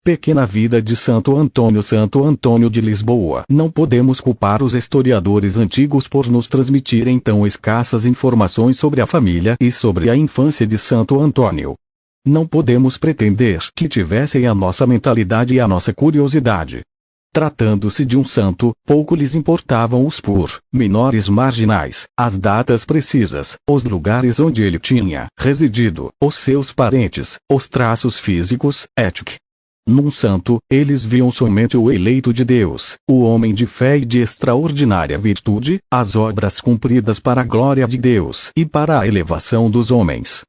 Pequena vida de Santo Antônio de Lisboa. Não podemos culpar os historiadores antigos por nos transmitirem tão escassas informações sobre a família e sobre a infância de Santo Antônio. Não podemos pretender que tivessem a nossa mentalidade e a nossa curiosidade. Tratando-se de um santo, pouco lhes importavam os menores marginais, as datas precisas, os lugares onde ele tinha residido, os seus parentes, os traços físicos, ética. Num santo, eles viam somente o eleito de Deus, o homem de fé e de extraordinária virtude, as obras cumpridas para a glória de Deus e para a elevação dos homens.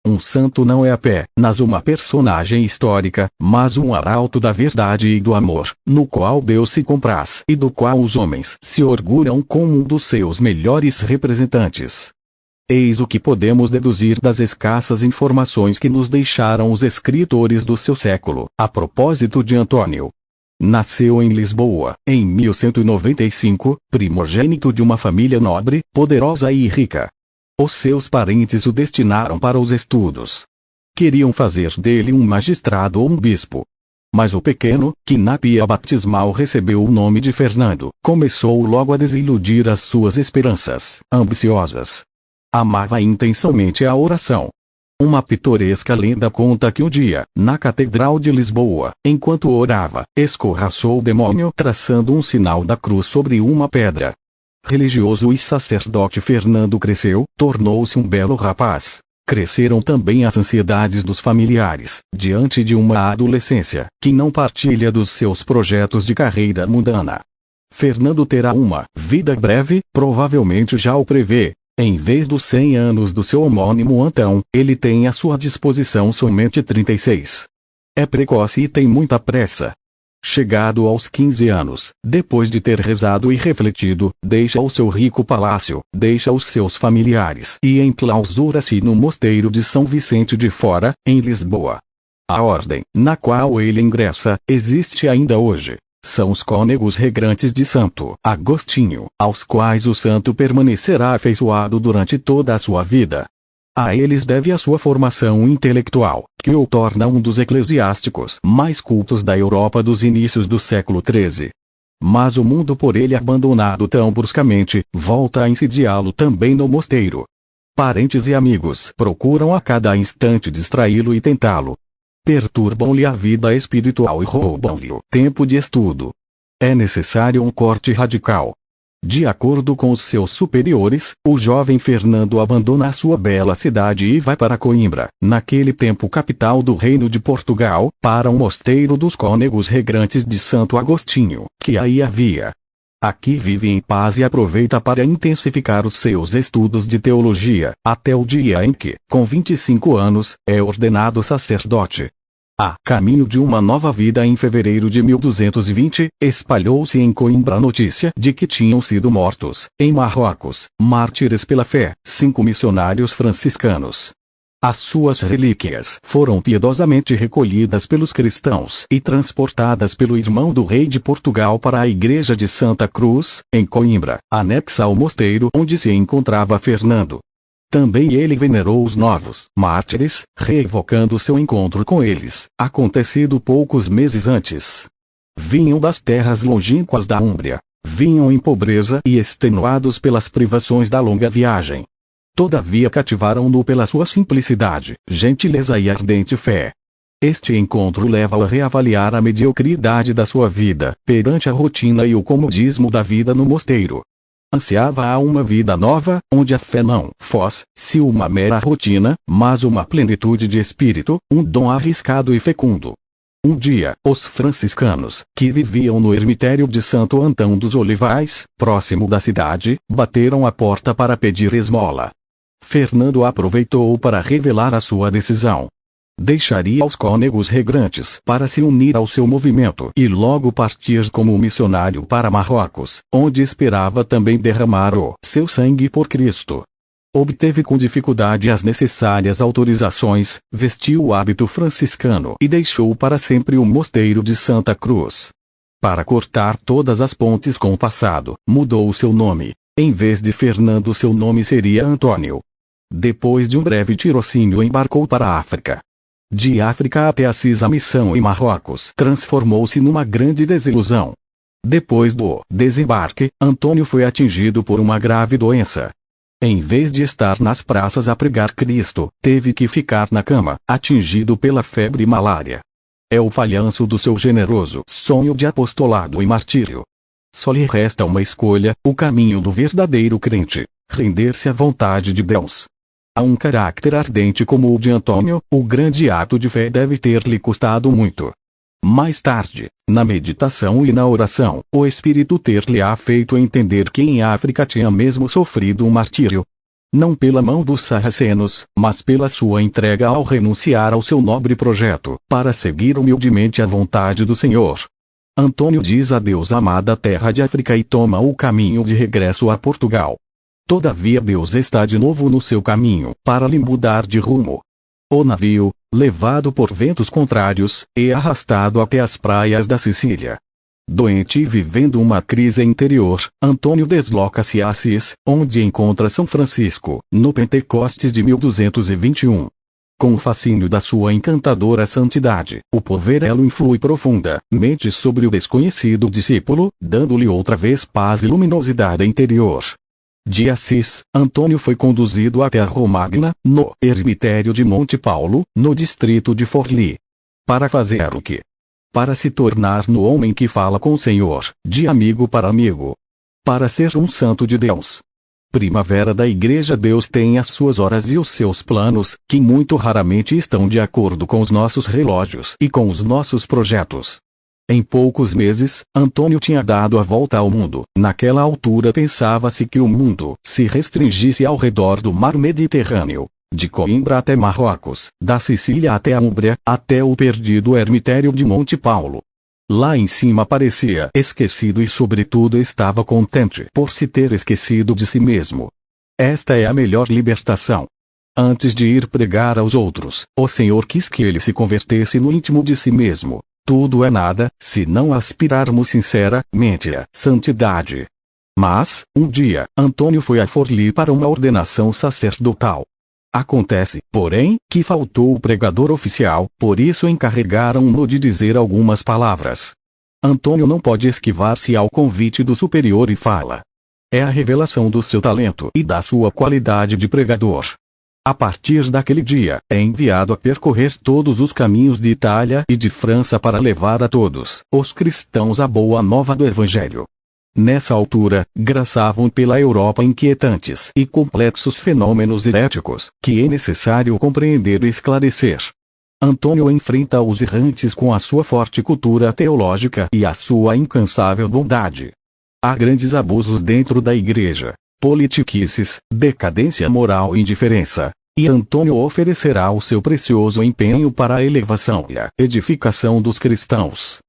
Um santo não é apenas uma personagem histórica, mas um arauto da verdade e do amor, no qual Deus se compraz e do qual os homens se orgulham como um dos seus melhores representantes. Eis o que podemos deduzir das escassas informações que nos deixaram os escritores do seu século, a propósito de Antônio. Nasceu em Lisboa, em 1195, primogênito de uma família nobre, poderosa e rica. Os seus parentes o destinaram para os estudos. Queriam fazer dele um magistrado ou um bispo. Mas o pequeno, que na pia batismal recebeu o nome de Fernando, começou logo a desiludir as suas esperanças ambiciosas. Amava intensamente a oração. Uma pitoresca lenda conta que um dia, na Catedral de Lisboa, enquanto orava, escorraçou o demônio traçando um sinal da cruz sobre uma pedra. Religioso e sacerdote Fernando cresceu, tornou-se um belo rapaz. Cresceram também as ansiedades dos familiares, diante de uma adolescência, que não partilha dos seus projetos de carreira mundana. Fernando terá uma vida breve, provavelmente já o prevê. Em vez dos 100 anos do seu homônimo Antão, ele tem à sua disposição somente 36. É precoce e tem muita pressa. Chegado aos 15 anos, depois de ter rezado e refletido, deixa o seu rico palácio, deixa os seus familiares e enclausura-se no mosteiro de São Vicente de Fora, em Lisboa. A ordem, na qual ele ingressa, existe ainda hoje. São os cônegos regrantes de Santo Agostinho, aos quais o santo permanecerá afeiçoado durante toda a sua vida. A eles deve a sua formação intelectual, que o torna um dos eclesiásticos mais cultos da Europa dos inícios do século XIII. Mas o mundo por ele abandonado tão bruscamente, volta a insidiá-lo também no mosteiro. Parentes e amigos procuram a cada instante distraí-lo e tentá-lo. Perturbam-lhe a vida espiritual e roubam-lhe o tempo de estudo. É necessário um corte radical. De acordo com os seus superiores, o jovem Fernando abandona a sua bela cidade e vai para Coimbra, naquele tempo capital do Reino de Portugal, para um mosteiro dos cônegos regrantes de Santo Agostinho, que aí havia. Aqui vive em paz e aproveita para intensificar os seus estudos de teologia, até o dia em que, com 25 anos, é ordenado sacerdote. A caminho de uma nova vida em fevereiro de 1220, espalhou-se em Coimbra a notícia de que tinham sido mortos, em Marrocos, mártires pela fé, 5 missionários franciscanos. As suas relíquias foram piedosamente recolhidas pelos cristãos e transportadas pelo irmão do rei de Portugal para a igreja de Santa Cruz, em Coimbra, anexa ao mosteiro onde se encontrava Fernando. Também ele venerou os novos mártires, reevocando seu encontro com eles, acontecido poucos meses antes. Vinham das terras longínquas da Úmbria. Vinham em pobreza e extenuados pelas privações da longa viagem. Todavia cativaram-no pela sua simplicidade, gentileza e ardente fé. Este encontro leva-o a reavaliar a mediocridade da sua vida, perante a rotina e o comodismo da vida no mosteiro. Ansiava a uma vida nova, onde a fé não fosse uma mera rotina, mas uma plenitude de espírito, um dom arriscado e fecundo. Um dia, os franciscanos, que viviam no ermitério de Santo Antão dos Olivais, próximo da cidade, bateram à porta para pedir esmola. Fernando aproveitou para revelar a sua decisão. Deixaria os cônegos regrantes para se unir ao seu movimento e logo partir como missionário para Marrocos, onde esperava também derramar o seu sangue por Cristo. Obteve com dificuldade as necessárias autorizações, vestiu o hábito franciscano e deixou para sempre o mosteiro de Santa Cruz. Para cortar todas as pontes com o passado, mudou o seu nome. Em vez de Fernando, seu nome seria Antônio. Depois de um breve tirocínio, embarcou para a África. De África até Assis, a missão em Marrocos transformou-se numa grande desilusão. Depois do desembarque, Antônio foi atingido por uma grave doença. Em vez de estar nas praças a pregar Cristo, teve que ficar na cama, atingido pela febre e malária. É o falhanço do seu generoso sonho de apostolado e martírio. Só lhe resta uma escolha, o caminho do verdadeiro crente: render-se à vontade de Deus. A um caráter ardente como o de Antônio, o grande ato de fé deve ter-lhe custado muito. Mais tarde, na meditação e na oração, o Espírito ter-lhe-á feito entender que em África tinha mesmo sofrido um martírio. Não pela mão dos sarracenos, mas pela sua entrega ao renunciar ao seu nobre projeto, para seguir humildemente a vontade do Senhor. Antônio diz adeus à amada terra de África e toma o caminho de regresso a Portugal. Todavia Deus está de novo no seu caminho, para lhe mudar de rumo. O navio, levado por ventos contrários, é arrastado até as praias da Sicília. Doente e vivendo uma crise interior, Antônio desloca-se a Assis, onde encontra São Francisco, no Pentecostes de 1221. Com o fascínio da sua encantadora santidade, o poverello influi profundamente sobre o desconhecido discípulo, dando-lhe outra vez paz e luminosidade interior. De Assis, Antônio foi conduzido até a Romagna, no eremitério de Monte Paulo, no distrito de Forlì. Para fazer o quê? Para se tornar no homem que fala com o Senhor, de amigo para amigo. Para ser um santo de Deus. Primavera da Igreja. Deus tem as suas horas e os seus planos, que muito raramente estão de acordo com os nossos relógios e com os nossos projetos. Em poucos meses, Antônio tinha dado a volta ao mundo. Naquela altura pensava-se que o mundo se restringisse ao redor do mar Mediterrâneo, de Coimbra até Marrocos, da Sicília até a Úmbria, até o perdido eremitério de Monte Paulo. Lá em cima parecia esquecido e sobretudo estava contente por se ter esquecido de si mesmo. Esta é a melhor libertação. Antes de ir pregar aos outros, o Senhor quis que ele se convertesse no íntimo de si mesmo. Tudo é nada, se não aspirarmos sinceramente à santidade. Mas, um dia, Antônio foi a Forlì para uma ordenação sacerdotal. Acontece, porém, que faltou o pregador oficial, por isso encarregaram-no de dizer algumas palavras. Antônio não pode esquivar-se ao convite do superior e fala. É a revelação do seu talento e da sua qualidade de pregador. A partir daquele dia, é enviado a percorrer todos os caminhos de Itália e de França para levar a todos os cristãos a boa nova do Evangelho. Nessa altura, graçavam pela Europa inquietantes e complexos fenômenos heréticos, que é necessário compreender e esclarecer. Antônio enfrenta os errantes com a sua forte cultura teológica e a sua incansável bondade. Há grandes abusos dentro da Igreja, politiquices, decadência moral e indiferença. E Antônio oferecerá o seu precioso empenho para a elevação e a edificação dos cristãos.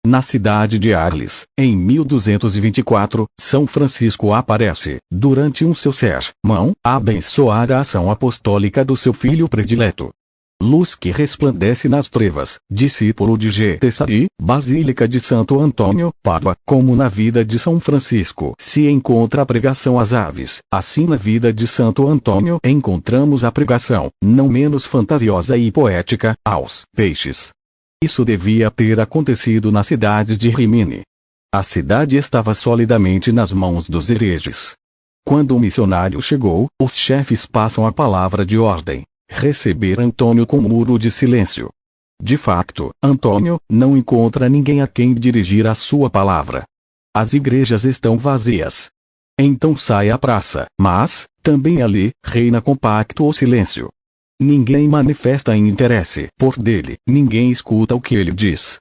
Na cidade de Arles, em 1224, São Francisco aparece, durante um seu sermão, a abençoar a ação apostólica do seu filho predileto. Luz que resplandece nas trevas, discípulo de Getesari, Basílica de Santo Antônio, Pádua. Como na vida de São Francisco se encontra a pregação às aves, assim na vida de Santo Antônio encontramos a pregação, não menos fantasiosa e poética, aos peixes. Isso devia ter acontecido na cidade de Rimini. A cidade estava solidamente nas mãos dos hereges. Quando o missionário chegou, os chefes passam a palavra de ordem: receber Antônio com muro de silêncio. De facto, Antônio não encontra ninguém a quem dirigir a sua palavra. As igrejas estão vazias. Então sai à praça, mas, também ali, reina compacto o silêncio. Ninguém manifesta interesse por dele, ninguém escuta o que ele diz.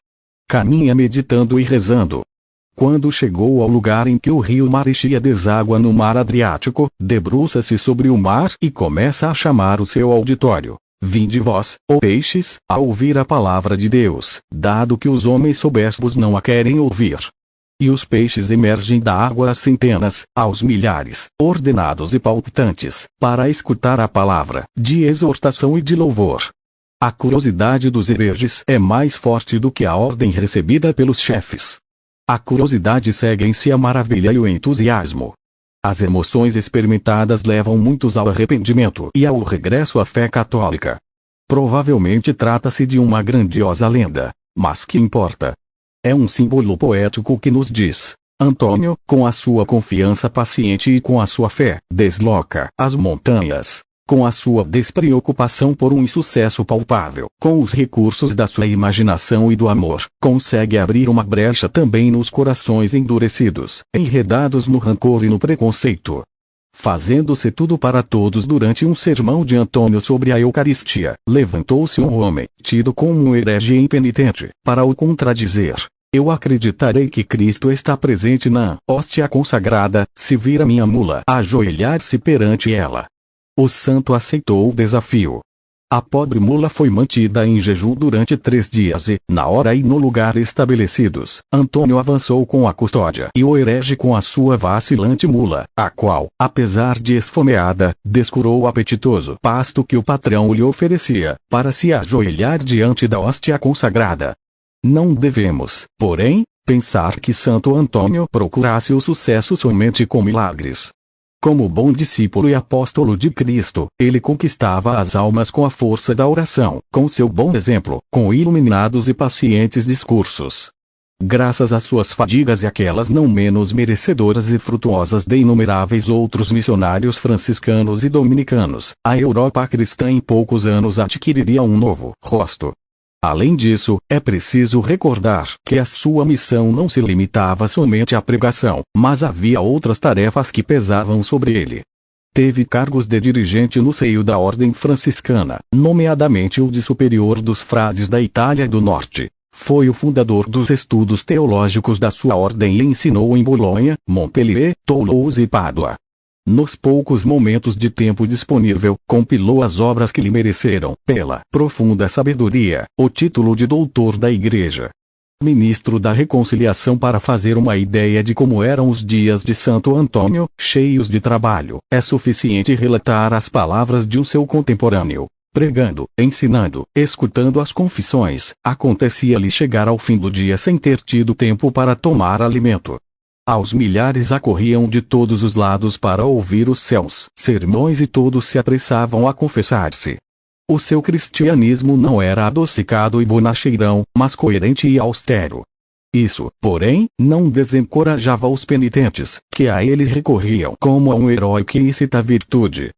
Caminha meditando e rezando. Quando chegou ao lugar em que o rio Marichia deságua no mar Adriático, debruça-se sobre o mar e começa a chamar o seu auditório. Vinde vós, ó peixes, a ouvir a palavra de Deus, dado que os homens soberbos não a querem ouvir. E os peixes emergem da água às centenas, aos milhares, ordenados e palpitantes, para escutar a palavra, de exortação e de louvor. A curiosidade dos hereges é mais forte do que a ordem recebida pelos chefes. A curiosidade segue em si a maravilha e o entusiasmo. As emoções experimentadas levam muitos ao arrependimento e ao regresso à fé católica. Provavelmente trata-se de uma grandiosa lenda, mas que importa? É um símbolo poético que nos diz: Antônio, com a sua confiança paciente e com a sua fé, desloca as montanhas. Com a sua despreocupação por um insucesso palpável, com os recursos da sua imaginação e do amor, consegue abrir uma brecha também nos corações endurecidos, enredados no rancor e no preconceito. Fazendo-se tudo para todos durante um sermão de Antônio sobre a Eucaristia, levantou-se um homem, tido como um herege impenitente, para o contradizer. Eu acreditarei que Cristo está presente na hóstia consagrada, se vir a minha mula ajoelhar-se perante ela. O santo aceitou o desafio. A pobre mula foi mantida em jejum durante 3 dias e, na hora e no lugar estabelecidos, Antônio avançou com a custódia e o herege com a sua vacilante mula, a qual, apesar de esfomeada, descurou o apetitoso pasto que o patrão lhe oferecia, para se ajoelhar diante da hóstia consagrada. Não devemos, porém, pensar que Santo Antônio procurasse o sucesso somente com milagres. Como bom discípulo e apóstolo de Cristo, ele conquistava as almas com a força da oração, com seu bom exemplo, com iluminados e pacientes discursos. Graças às suas fadigas e aquelas não menos merecedoras e frutuosas de inumeráveis outros missionários franciscanos e dominicanos, a Europa cristã em poucos anos adquiriria um novo rosto. Além disso, é preciso recordar que a sua missão não se limitava somente à pregação, mas havia outras tarefas que pesavam sobre ele. Teve cargos de dirigente no seio da ordem franciscana, nomeadamente o de superior dos frades da Itália do Norte. Foi o fundador dos estudos teológicos da sua ordem e ensinou em Bolonha, Montpellier, Toulouse e Pádua. Nos poucos momentos de tempo disponível, compilou as obras que lhe mereceram, pela profunda sabedoria, o título de doutor da Igreja. Ministro da Reconciliação. Para fazer uma ideia de como eram os dias de Santo Antônio, cheios de trabalho, é suficiente relatar as palavras de um seu contemporâneo. Pregando, ensinando, escutando as confissões, acontecia-lhe chegar ao fim do dia sem ter tido tempo para tomar alimento. Aos milhares acorriam de todos os lados para ouvir os seus sermões e todos se apressavam a confessar-se. O seu cristianismo não era adocicado e bonacheirão, mas coerente e austero. Isso, porém, não desencorajava os penitentes, que a ele recorriam como a um herói que incita a virtude.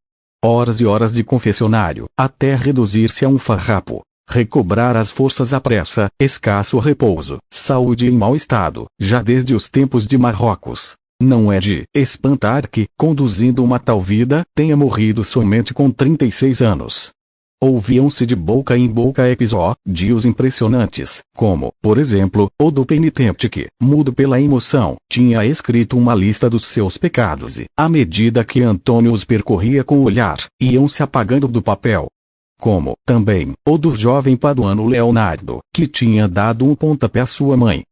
Horas e horas de confessionário, até reduzir-se a um farrapo. Recobrar as forças à pressa, escasso repouso, saúde em mau estado, já desde os tempos de Marrocos. Não é de espantar que, conduzindo uma tal vida, tenha morrido somente com 36 anos. Ouviam-se de boca em boca episódios impressionantes, como, por exemplo, o do penitente que, mudo pela emoção, tinha escrito uma lista dos seus pecados e, à medida que Antônio os percorria com o olhar, iam se apagando do papel. Como, também, o do jovem paduano Leonardo, que tinha dado um pontapé à sua mãe.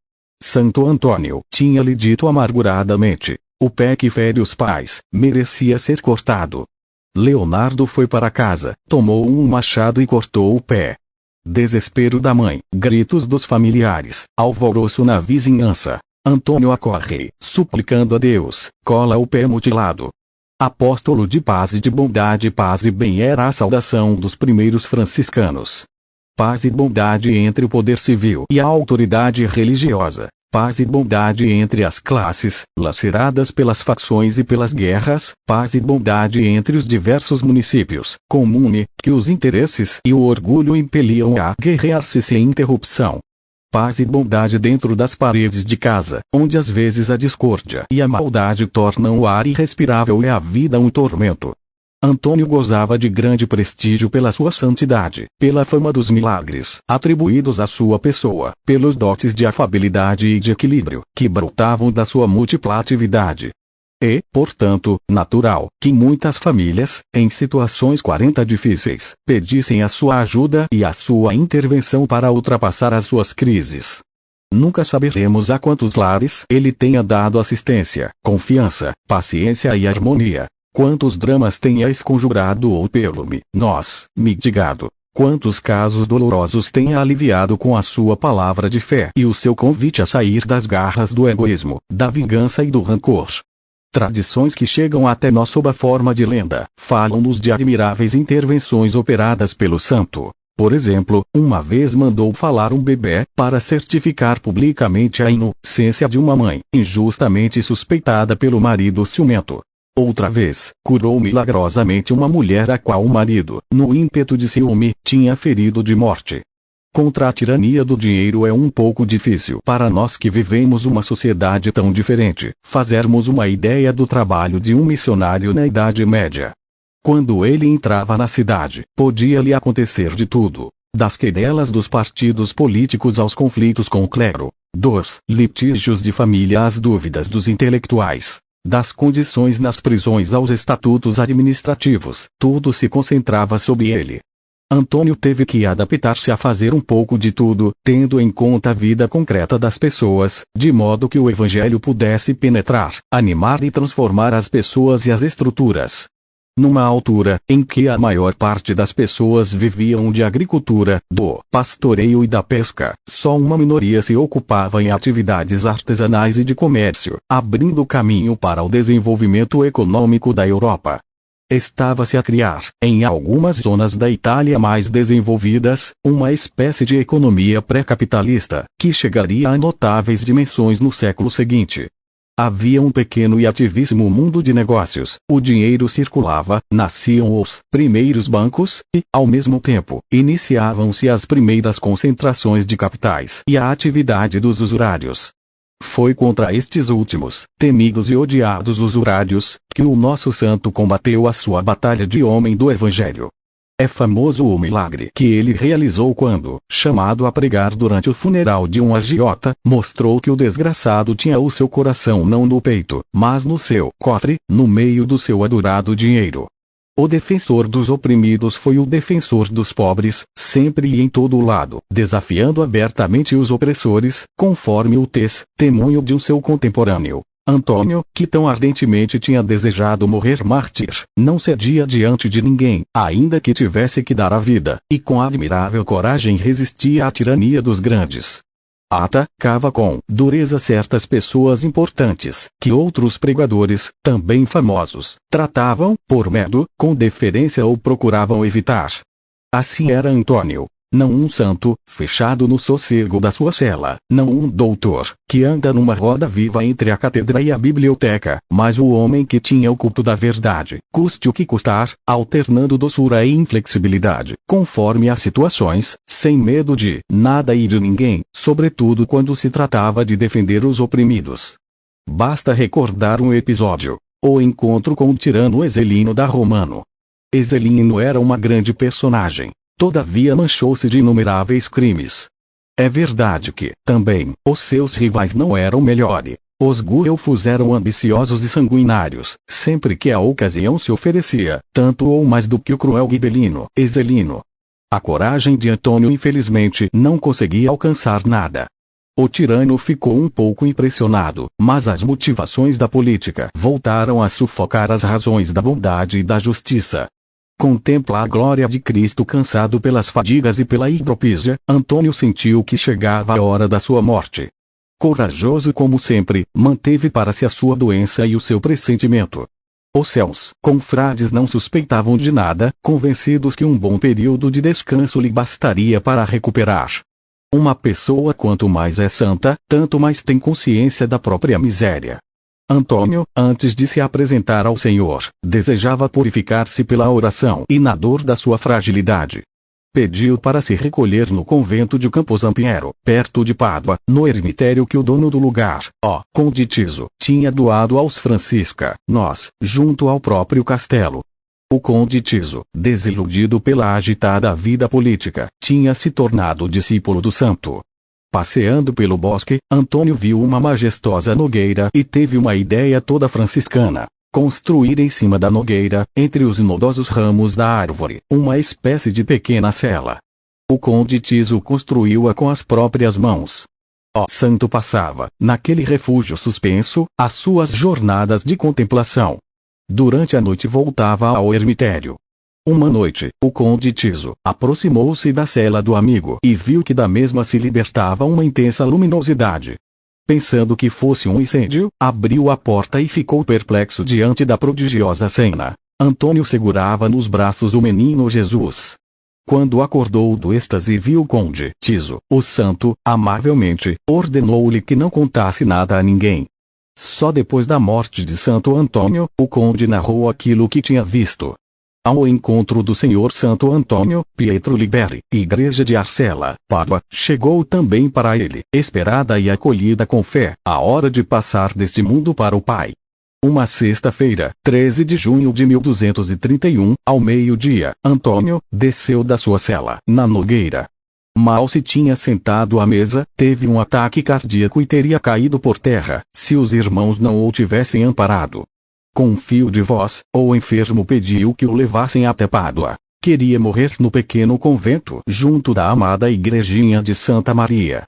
Santo Antônio tinha-lhe dito amarguradamente: o pé que fere os pais, merecia ser cortado. Leonardo foi para casa, tomou um machado e cortou o pé. Desespero da mãe, gritos dos familiares, alvoroço na vizinhança. Antônio acorre, suplicando a Deus, cola o pé mutilado. Apóstolo de paz e de bondade. Paz e bem era a saudação dos primeiros franciscanos. Paz e bondade entre o poder civil e a autoridade religiosa. Paz e bondade entre as classes, laceradas pelas facções e pelas guerras. Paz e bondade entre os diversos municípios, comune, que os interesses e o orgulho impeliam a guerrear-se sem interrupção. Paz e bondade dentro das paredes de casa, onde às vezes a discórdia e a maldade tornam o ar irrespirável e a vida um tormento. Antônio gozava de grande prestígio pela sua santidade, pela fama dos milagres atribuídos à sua pessoa, pelos dotes de afabilidade e de equilíbrio, que brotavam da sua multiplatividade. E, portanto, natural, que muitas famílias, em situações difíceis, pedissem a sua ajuda e a sua intervenção para ultrapassar as suas crises. Nunca saberemos a quantos lares ele tenha dado assistência, confiança, paciência e harmonia. Quantos dramas tenha esconjurado ou pelo-menos mitigado. Quantos casos dolorosos tenha aliviado com a sua palavra de fé e o seu convite a sair das garras do egoísmo, da vingança e do rancor. Tradições que chegam até nós sob a forma de lenda, falam-nos de admiráveis intervenções operadas pelo santo. Por exemplo, uma vez mandou falar um bebê, para certificar publicamente a inocência de uma mãe, injustamente suspeitada pelo marido ciumento. Outra vez, curou milagrosamente uma mulher a qual o marido, no ímpeto de ciúme, tinha ferido de morte. Contra a tirania do dinheiro é um pouco difícil para nós que vivemos uma sociedade tão diferente, fazermos uma ideia do trabalho de um missionário na Idade Média. Quando ele entrava na cidade, podia-lhe acontecer de tudo, das querelas dos partidos políticos aos conflitos com o clero, dos litígios de família às dúvidas dos intelectuais, das condições nas prisões aos estatutos administrativos, tudo se concentrava sobre ele. Antônio teve que adaptar-se a fazer um pouco de tudo, tendo em conta a vida concreta das pessoas, de modo que o evangelho pudesse penetrar, animar e transformar as pessoas e as estruturas. Numa altura em que a maior parte das pessoas viviam de agricultura, do pastoreio e da pesca, só uma minoria se ocupava em atividades artesanais e de comércio, abrindo caminho para o desenvolvimento econômico da Europa. Estava-se a criar, em algumas zonas da Itália mais desenvolvidas, uma espécie de economia pré-capitalista, que chegaria a notáveis dimensões no século seguinte. Havia um pequeno e ativíssimo mundo de negócios, o dinheiro circulava, nasciam os primeiros bancos, e, ao mesmo tempo, iniciavam-se as primeiras concentrações de capitais e a atividade dos usurários. Foi contra estes últimos, temidos e odiados usurários, que o nosso santo combateu a sua batalha de homem do Evangelho. É famoso o milagre que ele realizou quando, chamado a pregar durante o funeral de um agiota, mostrou que o desgraçado tinha o seu coração não no peito, mas no seu cofre, no meio do seu adorado dinheiro. O defensor dos oprimidos foi o defensor dos pobres, sempre e em todo o lado, desafiando abertamente os opressores, conforme o testemunho de um seu contemporâneo. Antônio, que tão ardentemente tinha desejado morrer mártir, não cedia diante de ninguém, ainda que tivesse que dar a vida, e com admirável coragem resistia à tirania dos grandes. Atacava com dureza certas pessoas importantes, que outros pregadores, também famosos, tratavam, por medo, com deferência ou procuravam evitar. Assim era Antônio. Não um santo, fechado no sossego da sua cela, não um doutor, que anda numa roda viva entre a cátedra e a biblioteca, mas o homem que tinha o culto da verdade, custe o que custar, alternando doçura e inflexibilidade, conforme as situações, sem medo de nada e de ninguém, sobretudo quando se tratava de defender os oprimidos. Basta recordar um episódio: o encontro com o tirano Ezelino da Romano. Ezelino era uma grande personagem. Todavia manchou-se de inumeráveis crimes. É verdade que, também, os seus rivais não eram melhores. Os guelfos eram ambiciosos e sanguinários, sempre que a ocasião se oferecia, tanto ou mais do que o cruel Ghibellino, Ezelino. A coragem de Antônio infelizmente não conseguia alcançar nada. O tirano ficou um pouco impressionado, mas as motivações da política voltaram a sufocar as razões da bondade e da justiça. Contempla a glória de Cristo cansado pelas fadigas e pela hidropisia, Antônio sentiu que chegava a hora da sua morte. Corajoso como sempre, manteve para si a sua doença e o seu pressentimento. Os seus confrades não suspeitavam de nada, convencidos que um bom período de descanso lhe bastaria para recuperar. Uma pessoa quanto mais é santa, tanto mais tem consciência da própria miséria. Antônio, antes de se apresentar ao Senhor, desejava purificar-se pela oração e na dor da sua fragilidade. Pediu para se recolher no convento de Camposampiero, perto de Pádua, no eremitério que o dono do lugar, o Conde Tiso, tinha doado aos franciscanos, junto ao próprio castelo. O Conde Tiso, desiludido pela agitada vida política, tinha se tornado discípulo do santo. Passeando pelo bosque, Antônio viu uma majestosa nogueira e teve uma ideia toda franciscana: construir em cima da nogueira, entre os nodosos ramos da árvore, uma espécie de pequena cela. O Conde Tiso construiu-a com as próprias mãos. O santo passava, naquele refúgio suspenso, as suas jornadas de contemplação. Durante a noite voltava ao eremitério. Uma noite, o Conde Tiso aproximou-se da cela do amigo e viu que da mesma se libertava uma intensa luminosidade. Pensando que fosse um incêndio, abriu a porta e ficou perplexo diante da prodigiosa cena. Antônio segurava nos braços o menino Jesus. Quando acordou do êxtase e viu o conde Tiso, o santo, amavelmente, ordenou-lhe que não contasse nada a ninguém. Só depois da morte de Santo Antônio, o conde narrou aquilo que tinha visto. Ao encontro do senhor Santo Antônio, Pietro Liberi, igreja de Arcella, Pádua, chegou também para ele, esperada e acolhida com fé, a hora de passar deste mundo para o Pai. Uma sexta-feira, 13 de junho de 1231, ao meio-dia, Antônio desceu da sua cela, na Nogueira. Mal se tinha sentado à mesa, teve um ataque cardíaco e teria caído por terra, se os irmãos não o tivessem amparado. Com um fio de voz, o enfermo pediu que o levassem até Pádua. Queria morrer no pequeno convento, junto da amada igrejinha de Santa Maria.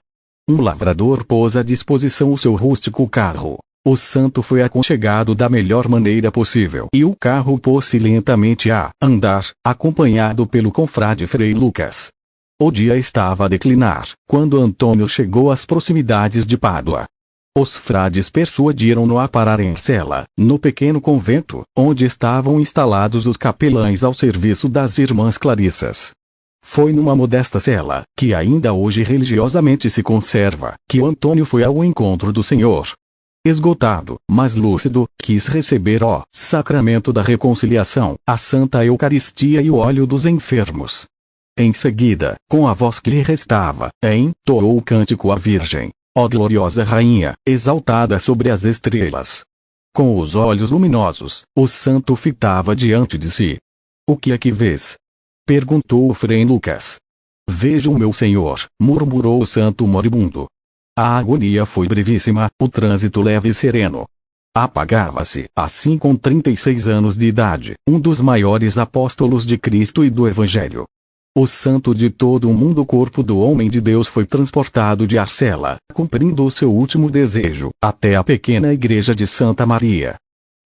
Um lavrador pôs à disposição o seu rústico carro. O santo foi aconchegado da melhor maneira possível e o carro pôs-se lentamente a andar, acompanhado pelo confrade Frei Lucas. O dia estava a declinar, quando Antônio chegou às proximidades de Pádua. Os frades persuadiram-no a parar em Arcella, no pequeno convento, onde estavam instalados os capelães ao serviço das irmãs Clarissas. Foi numa modesta cela, que ainda hoje religiosamente se conserva, que o Antônio foi ao encontro do Senhor. Esgotado, mas lúcido, quis receber o sacramento da reconciliação, a Santa Eucaristia e o óleo dos enfermos. Em seguida, com a voz que lhe restava, entoou o cântico à Virgem, ó gloriosa Rainha, exaltada sobre as estrelas. Com os olhos luminosos, o santo fitava diante de si. O que é que vês? Perguntou o Frei Lucas. Vejo o meu senhor, murmurou o santo moribundo. A agonia foi brevíssima, o trânsito leve e sereno. Apagava-se, assim com 36 anos de idade, um dos maiores apóstolos de Cristo e do Evangelho. O santo de todo o mundo, o corpo do homem de Deus, foi transportado de Arcella, cumprindo o seu último desejo, até a pequena igreja de Santa Maria.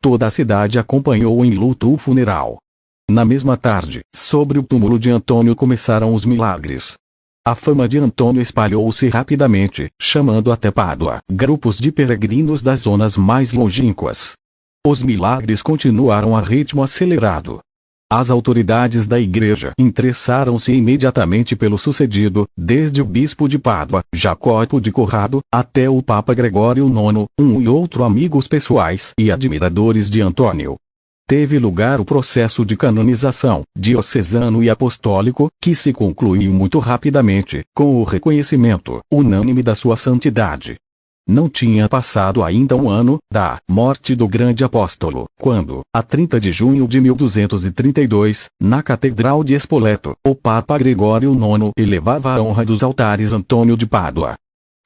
Toda a cidade acompanhou em luto o funeral. Na mesma tarde, sobre o túmulo de Antônio começaram os milagres. A fama de Antônio espalhou-se rapidamente, chamando até Pádua grupos de peregrinos das zonas mais longínquas. Os milagres continuaram a ritmo acelerado. As autoridades da igreja interessaram-se imediatamente pelo sucedido, desde o bispo de Pádua, Jacopo de Corrado, até o Papa Gregório IX, um e outro amigos pessoais e admiradores de Antônio. Teve lugar o processo de canonização, diocesano e apostólico, que se concluiu muito rapidamente, com o reconhecimento unânime da sua santidade. Não tinha passado ainda um ano da morte do grande apóstolo, quando, a 30 de junho de 1232, na Catedral de Spoleto, o Papa Gregório IX elevava a honra dos altares Antônio de Pádua.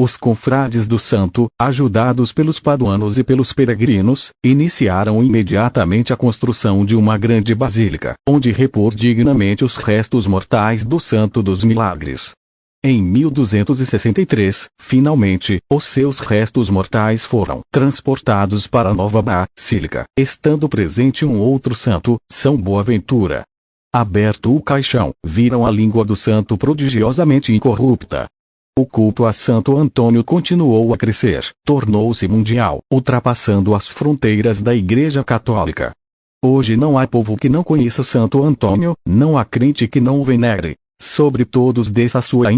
Os confrades do santo, ajudados pelos paduanos e pelos peregrinos, iniciaram imediatamente a construção de uma grande basílica, onde repor dignamente os restos mortais do Santo dos Milagres. Em 1263, finalmente, os seus restos mortais foram transportados para a nova basílica, estando presente um outro santo, São Boaventura. Aberto o caixão, viram a língua do santo prodigiosamente incorrupta. O culto a Santo Antônio continuou a crescer, tornou-se mundial, ultrapassando as fronteiras da Igreja Católica. Hoje não há povo que não conheça Santo Antônio, não há crente que não o venere. Sobre todos desça a sua